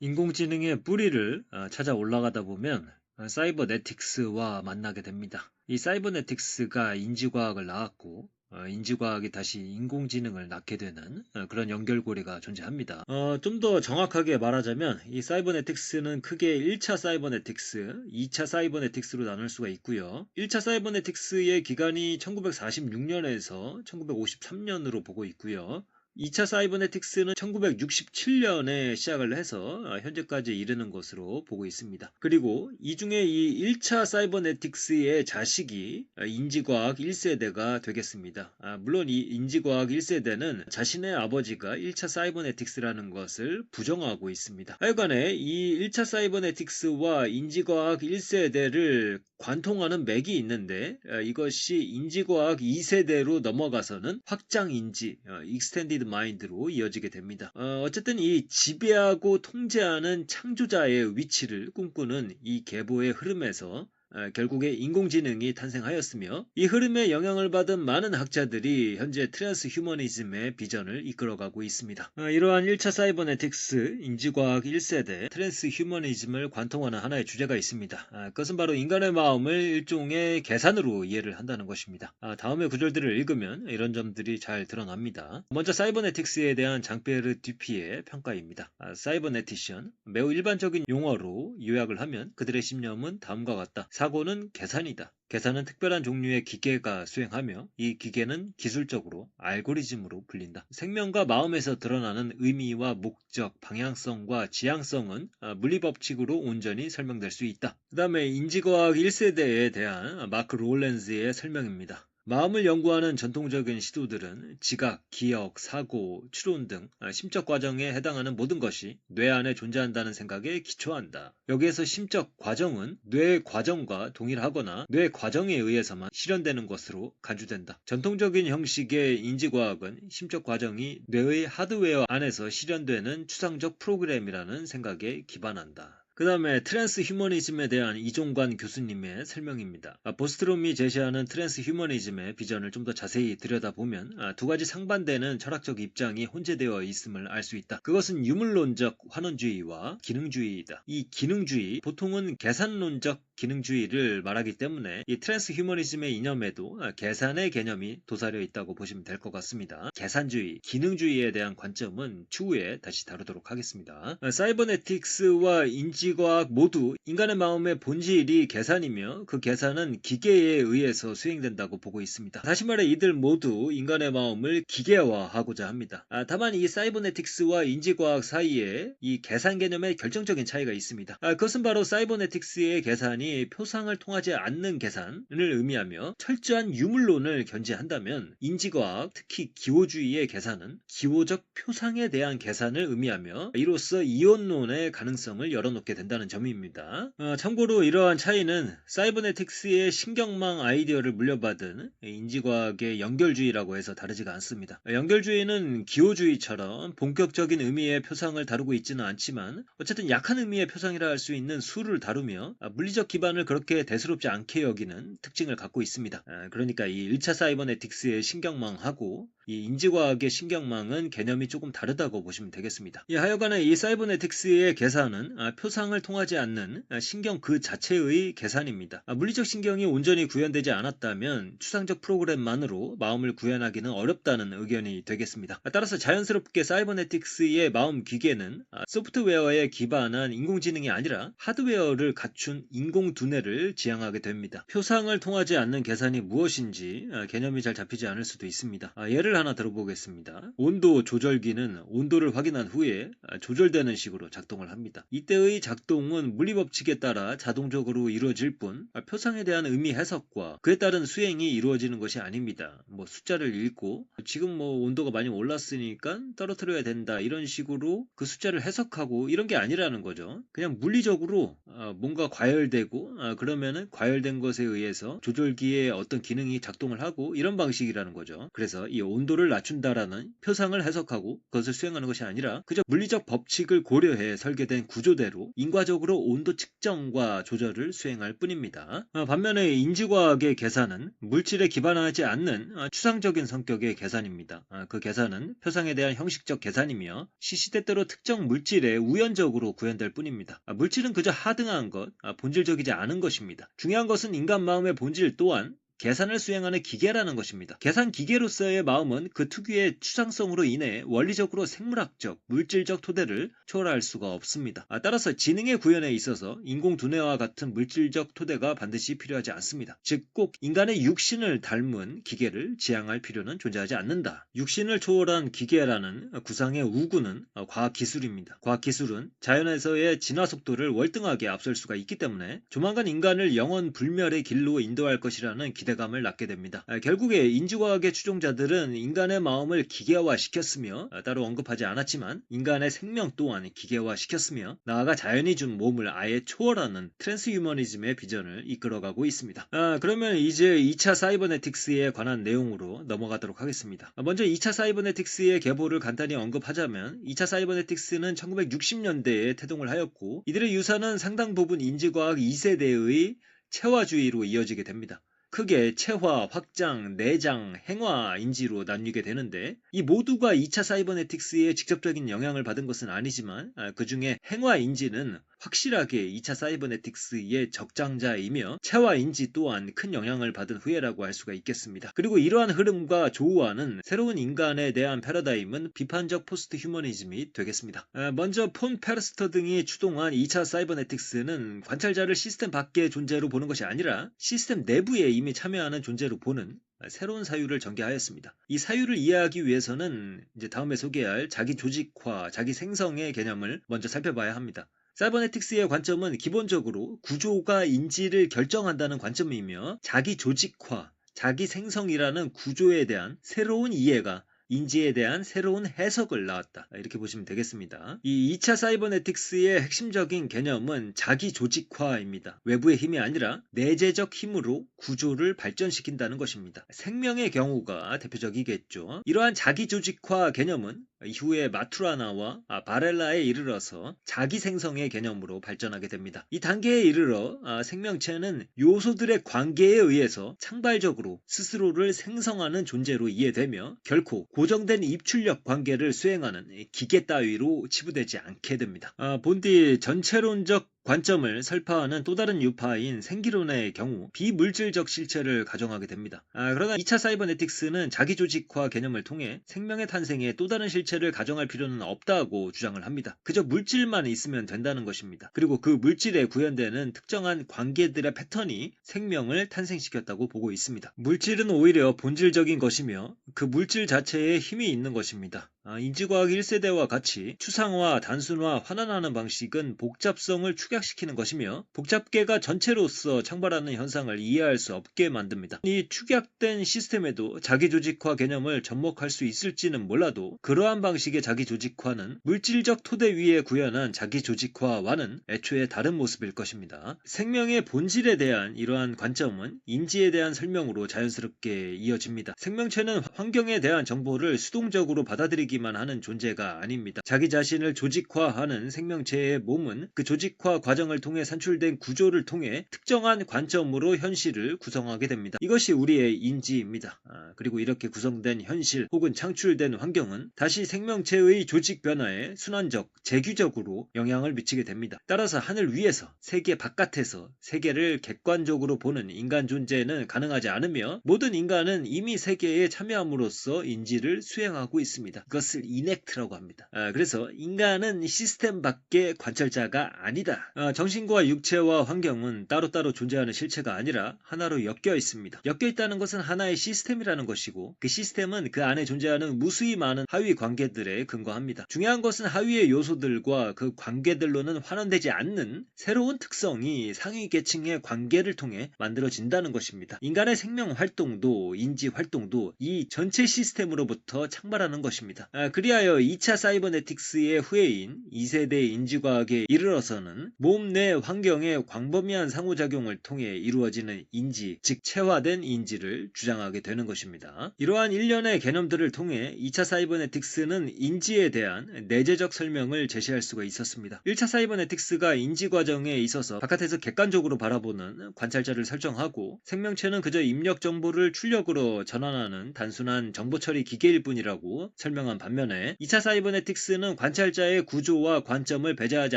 인공지능의 뿌리를 찾아 올라가다 보면 사이버네틱스와 만나게 됩니다. 이 사이버네틱스가 인지과학을 낳았고 인지과학이 다시 인공지능을 낳게 되는 그런 연결고리가 존재합니다. 좀 더 정확하게 말하자면 이 사이버네틱스는 크게 1차 사이버네틱스, 2차 사이버네틱스로 나눌 수가 있고요. 1차 사이버네틱스의 기간이 1946년에서 1953년으로 보고 있고요. 2차 사이버네틱스는 1967년에 시작을 해서 현재까지 이르는 것으로 보고 있습니다. 그리고 이 중에 이 1차 사이버네틱스의 자식이 인지과학 1세대가 되겠습니다. 물론 이 인지과학 1세대는 자신의 아버지가 1차 사이버네틱스라는 것을 부정하고 있습니다. 하여간에 이 1차 사이버네틱스와 인지과학 1세대를 관통하는 맥이 있는데 이것이 인지과학 2세대로 넘어가서는 확장인지 (Extended Mind로 이어지게 됩니다. 어쨌든 이 지배하고 통제하는 창조자의 위치를 꿈꾸는 이 계보의 흐름에서 결국에 인공지능이 탄생하였으며 이 흐름에 영향을 받은 많은 학자들이 현재 트랜스 휴머니즘의 비전을 이끌어가고 있습니다. 이러한 1차 사이버네틱스, 인지과학 1세대, 트랜스 휴머니즘을 관통하는 하나의 주제가 있습니다. 그것은 바로 인간의 마음을 일종의 계산으로 이해를 한다는 것입니다. 다음의 구절들을 읽으면 이런 점들이 잘 드러납니다. 먼저 사이버네틱스에 대한 장페르 듀피의 평가입니다. 사이버네티션, 매우 일반적인 용어로 요약을 하면 그들의 신념은 다음과 같다. 사고는 계산이다. 계산은 특별한 종류의 기계가 수행하며 이 기계는 기술적으로 알고리즘으로 불린다. 생명과 마음에서 드러나는 의미와 목적, 방향성과 지향성은 물리법칙으로 온전히 설명될 수 있다. 그 다음에 인지과학 1세대에 대한 마크 롤렌즈의 설명입니다. 마음을 연구하는 전통적인 시도들은 지각, 기억, 사고, 추론 등 심적 과정에 해당하는 모든 것이 뇌 안에 존재한다는 생각에 기초한다. 여기에서 심적 과정은 뇌 과정과 동일하거나 뇌 과정에 의해서만 실현되는 것으로 간주된다. 전통적인 형식의 인지과학은 심적 과정이 뇌의 하드웨어 안에서 실현되는 추상적 프로그램이라는 생각에 기반한다. 그 다음에 트랜스 휴머니즘에 대한 이종관 교수님의 설명입니다. 보스트롬이 제시하는 트랜스 휴머니즘의 비전을 좀 더 자세히 들여다보면 두 가지 상반되는 철학적 입장이 혼재되어 있음을 알 수 있다. 그것은 유물론적 환원주의와 기능주의이다. 이 기능주의, 보통은 계산론적 기능주의를 말하기 때문에 이 트랜스 휴머니즘의 이념에도 계산의 개념이 도사려 있다고 보시면 될 것 같습니다. 계산주의, 기능주의에 대한 관점은 추후에 다시 다루도록 하겠습니다. 사이버네틱스와 인지과학 모두 인간의 마음의 본질이 계산이며 그 계산은 기계에 의해서 수행된다고 보고 있습니다. 다시 말해 이들 모두 인간의 마음을 기계화하고자 합니다. 다만 이 사이버네틱스와 인지과학 사이에 이 계산 개념의 결정적인 차이가 있습니다. 그것은 바로 사이버네틱스의 계산이 표상을 통하지 않는 계산을 의미하며 철저한 유물론을 견지한다면 인지과학, 특히 기호주의의 계산은 기호적 표상에 대한 계산을 의미하며 이로써 이원론의 가능성을 열어놓게 된다는 점입니다. 참고로 이러한 차이는 사이버네틱스의 신경망 아이디어를 물려받은 인지과학의 연결주의라고 해서 다르지가 않습니다. 연결주의는 기호주의처럼 본격적인 의미의 표상을 다루고 있지는 않지만 어쨌든 약한 의미의 표상이라 할 수 있는 수를 다루며 물리적 기반을 그렇게 대수롭지 않게 여기는 특징을 갖고 있습니다. 그러니까 이 1차 사이버네틱스의 신경망하고 이 인지과학의 신경망은 개념이 조금 다르다고 보시면 되겠습니다. 하여간에 이 사이버네틱스의 계산은 표상을 통하지 않는 신경 그 자체의 계산입니다. 물리적 신경이 온전히 구현되지 않았다면 추상적 프로그램만으로 마음을 구현하기는 어렵다는 의견이 되겠습니다. 따라서 자연스럽게 사이버네틱스의 마음 기계는 소프트웨어에 기반한 인공지능이 아니라 하드웨어를 갖춘 인공두뇌를 지향하게 됩니다. 표상을 통하지 않는 계산이 무엇인지 개념이 잘 잡히지 않을 수도 있습니다. 예를 하나 들어보겠습니다. 온도 조절기는 온도를 확인한 후에 조절되는 식으로 작동을 합니다. 이때의 작동은 물리법칙에 따라 자동적으로 이루어질 뿐 표상에 대한 의미 해석과 그에 따른 수행이 이루어지는 것이 아닙니다. 숫자를 읽고 지금 온도가 많이 올랐으니까 떨어뜨려야 된다 이런 식으로 그 숫자를 해석하고 이런 게 아니라는 거죠. 그냥 물리적으로 뭔가 과열되고 그러면은 과열된 것에 의해서 조절기에 어떤 기능이 작동을 하고 이런 방식이라는 거죠. 그래서 이 온도 온도를 낮춘다라는 표상을 해석하고 그것을 수행하는 것이 아니라 그저 물리적 법칙을 고려해 설계된 구조대로 인과적으로 온도 측정과 조절을 수행할 뿐입니다. 반면에 인지과학의 계산은 물질에 기반하지 않는 추상적인 성격의 계산입니다. 그 계산은 표상에 대한 형식적 계산이며 시시때때로 특정 물질에 우연적으로 구현될 뿐입니다. 물질은 그저 하등한 것, 본질적이지 않은 것입니다. 중요한 것은 인간 마음의 본질 또한 계산을 수행하는 기계라는 것입니다. 계산 기계로서의 마음은 그 특유의 추상성으로 인해 원리적으로 생물학적, 물질적 토대를 초월할 수가 없습니다. 따라서 지능의 구현에 있어서 인공두뇌와 같은 물질적 토대가 반드시 필요하지 않습니다. 즉 꼭 인간의 육신을 닮은 기계를 지향할 필요는 존재하지 않는다. 육신을 초월한 기계라는 구상의 우구는 과학기술입니다. 과학기술은 자연에서의 진화 속도를 월등하게 앞설 수가 있기 때문에 조만간 인간을 영원 불멸의 길로 인도할 것이라는 기대감을 낳게 됩니다. 결국에 인지과학의 추종자들은 인간의 마음을 기계화시켰으며 따로 언급하지 않았지만 인간의 생명 또한 기계화시켰으며 나아가 자연이 준 몸을 아예 초월하는 트랜스휴머니즘의 비전을 이끌어가고 있습니다. 그러면 이제 2차 사이버네틱스에 관한 내용으로 넘어가도록 하겠습니다. 먼저 2차 사이버네틱스의 계보를 간단히 언급하자면 2차 사이버네틱스는 1960년대에 태동을 하였고 이들의 유산은 상당 부분 인지과학 2세대의 체화주의로 이어지게 됩니다. 크게 체화, 확장, 내장, 행화 인지로 나뉘게 되는데 이 모두가 2차 사이버네틱스에 직접적인 영향을 받은 것은 아니지만 그 중에 행화 인지는 확실하게 2차 사이버네틱스의 적장자이며 체화 인지 또한 큰 영향을 받은 후예라고 할 수가 있겠습니다. 그리고 이러한 흐름과 조우하는 새로운 인간에 대한 패러다임은 비판적 포스트 휴머니즘이 되겠습니다. 먼저 폰 페르스터 등이 추동한 2차 사이버네틱스는 관찰자를 시스템 밖의 존재로 보는 것이 아니라 시스템 내부에 이미 참여하는 존재로 보는 새로운 사유를 전개하였습니다. 이 사유를 이해하기 위해서는 이제 다음에 소개할 자기 조직화, 자기 생성의 개념을 먼저 살펴봐야 합니다. 사이버네틱스의 관점은 기본적으로 구조가 인지를 결정한다는 관점이며 자기 조직화, 자기 생성이라는 구조에 대한 새로운 이해가 인지에 대한 새로운 해석을 낳았다. 이렇게 보시면 되겠습니다. 이 2차 사이버네틱스의 핵심적인 개념은 자기 조직화입니다. 외부의 힘이 아니라 내재적 힘으로 구조를 발전시킨다는 것입니다. 생명의 경우가 대표적이겠죠. 이러한 자기 조직화 개념은 이후에 마투라나와 바렐라에 이르러서 자기 생성의 개념으로 발전하게 됩니다. 이 단계에 이르러 생명체는 요소들의 관계에 의해서 창발적으로 스스로를 생성하는 존재로 이해되며 결코 고정된 입출력 관계를 수행하는 기계 따위로 치부되지 않게 됩니다. 본디 전체론적 관점을 설파하는 또 다른 유파인 생기론의 경우 비물질적 실체를 가정하게 됩니다. 그러나 2차 사이버네틱스는 자기조직화 개념을 통해 생명의 탄생에 또 다른 실체를 가정할 필요는 없다고 주장을 합니다. 그저 물질만 있으면 된다는 것입니다. 그리고 그 물질에 구현되는 특정한 관계들의 패턴이 생명을 탄생시켰다고 보고 있습니다. 물질은 오히려 본질적인 것이며 그 물질 자체에 힘이 있는 것입니다. 인지과학 1세대와 같이 추상화, 단순화, 환원하는 방식은 복잡성을 축약시키는 것이며 복잡계가 전체로서 창발하는 현상을 이해할 수 없게 만듭니다. 이 축약된 시스템에도 자기조직화 개념을 접목할 수 있을지는 몰라도 그러한 방식의 자기조직화는 물질적 토대 위에 구현한 자기조직화와는 애초에 다른 모습일 것입니다. 생명의 본질에 대한 이러한 관점은 인지에 대한 설명으로 자연스럽게 이어집니다. 생명체는 환경에 대한 정보를 수동적으로 받아들이기만 하는 존재가 아닙니다. 자기 자신을 조직화하는 생명체의 몸은 그 조직화 과정을 통해 산출된 구조를 통해 특정한 관점으로 현실을 구성하게 됩니다. 이것이 우리의 인지입니다. 그리고 이렇게 구성된 현실 혹은 창출된 환경은 다시 생명체의 조직 변화에 순환적, 재규적으로 영향을 미치게 됩니다. 따라서 하늘 위에서, 세계 바깥에서 세계를 객관적으로 보는 인간 존재는 가능하지 않으며 모든 인간은 이미 세계에 참여함으로써 인지를 수행하고 있습니다. 그것을 이넥트라고 합니다. 그래서 인간은 시스템 밖의 관찰자가 아니다. 정신과 육체와 환경은 따로따로 존재하는 실체가 아니라 하나로 엮여 있습니다. 엮여 있다는 것은 하나의 시스템이라는 것이고 그 시스템은 그 안에 존재하는 무수히 많은 하위 관계들에 근거합니다. 중요한 것은 하위의 요소들과 그 관계들로는 환원되지 않는 새로운 특성이 상위 계층의 관계를 통해 만들어진다는 것입니다. 인간의 생명 활동도 인지 활동도 이 전체 시스템으로부터 창발하는 것입니다. 그리하여 2차 사이버네틱스의 후예인 2세대 인지과학에 이르러서는 몸 내 환경의 광범위한 상호작용을 통해 이루어지는 인지, 즉 체화된 인지를 주장하게 되는 것입니다. 이러한 일련의 개념들을 통해 2차 사이버네틱스는 인지에 대한 내재적 설명을 제시할 수가 있었습니다. 1차 사이버네틱스가 인지 과정에 있어서 바깥에서 객관적으로 바라보는 관찰자를 설정하고 생명체는 그저 입력 정보를 출력으로 전환하는 단순한 정보 처리 기계일 뿐이라고 설명한 반면에 2차 사이버네틱스는 관찰자의 구조와 관점을 배제하지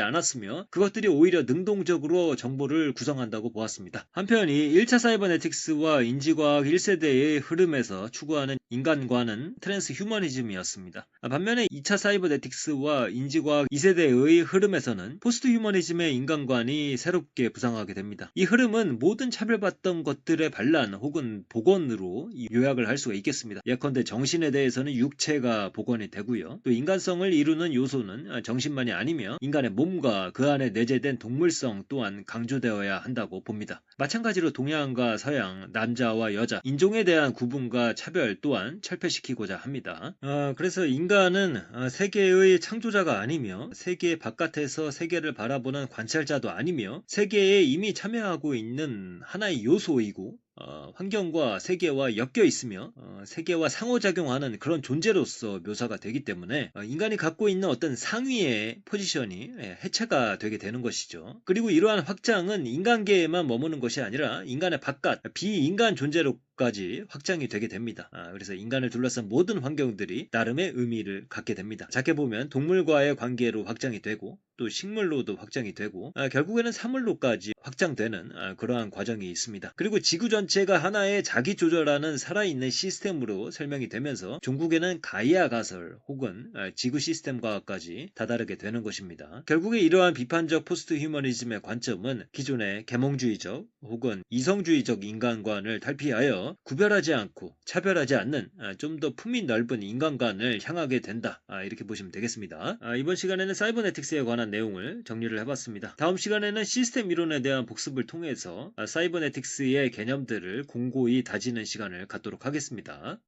않았으며 그것들이 오히려 능동적으로 정보를 구성한다고 보았습니다. 한편 이 1차 사이버네틱스와 인지과학 1세대의 흐름에서 추구하는 인간관은 트랜스 휴머니즘이었습니다. 반면에 2차 사이버네틱스와 인지과학 2세대의 흐름에서는 포스트 휴머니즘의 인간관이 새롭게 부상하게 됩니다. 이 흐름은 모든 차별받던 것들의 반란 혹은 복원으로 요약을 할 수가 있겠습니다. 예컨대 정신에 대해서는 육체가 복원이 되고요. 또 인간성을 이루는 요소는 정신만이 아니며 인간의 몸과 그 안에 내재된 동물성 또한 강조되어야 한다고 봅니다. 마찬가지로 동양과 서양, 남자와 여자, 인종에 대한 구분과 차별 또한 철폐시키고자 합니다. 그래서 인간은 세계의 창조자가 아니며 세계 바깥에서 세계를 바라보는 관찰자도 아니며 세계에 이미 참여하고 있는 하나의 요소이고 환경과 세계와 엮여 있으며 세계와 상호작용하는 그런 존재로서 묘사가 되기 때문에 인간이 갖고 있는 어떤 상위의 포지션이 해체가 되게 되는 것이죠. 그리고 이러한 확장은 인간계에만 머무는 것이 아니라 인간의 바깥, 비인간 존재로까지 확장이 되게 됩니다. 그래서 인간을 둘러싼 모든 환경들이 나름의 의미를 갖게 됩니다. 작게 보면 동물과의 관계로 확장이 되고 또 식물로도 확장이 되고 결국에는 사물로까지 확장되는 그러한 과정이 있습니다. 그리고 지구 전체가 하나의 자기 조절하는 살아있는 시스템으로 설명이 되면서 종국에는 가이아 가설 혹은 지구 시스템 과학까지 다다르게 되는 것입니다. 결국에 이러한 비판적 포스트 휴머니즘의 관점은 기존의 계몽주의적 혹은 이성주의적 인간관을 탈피하여 구별하지 않고 차별하지 않는 좀 더 품이 넓은 인간관을 향하게 된다. 이렇게 보시면 되겠습니다. 이번 시간에는 사이버네틱스에 관한 내용을 정리를 해봤습니다. 다음 시간에는 시스템 이론에 대한 복습을 통해서 사이버네틱스의 개념들을 공고히 다지는 시간을 갖도록 하겠습니다.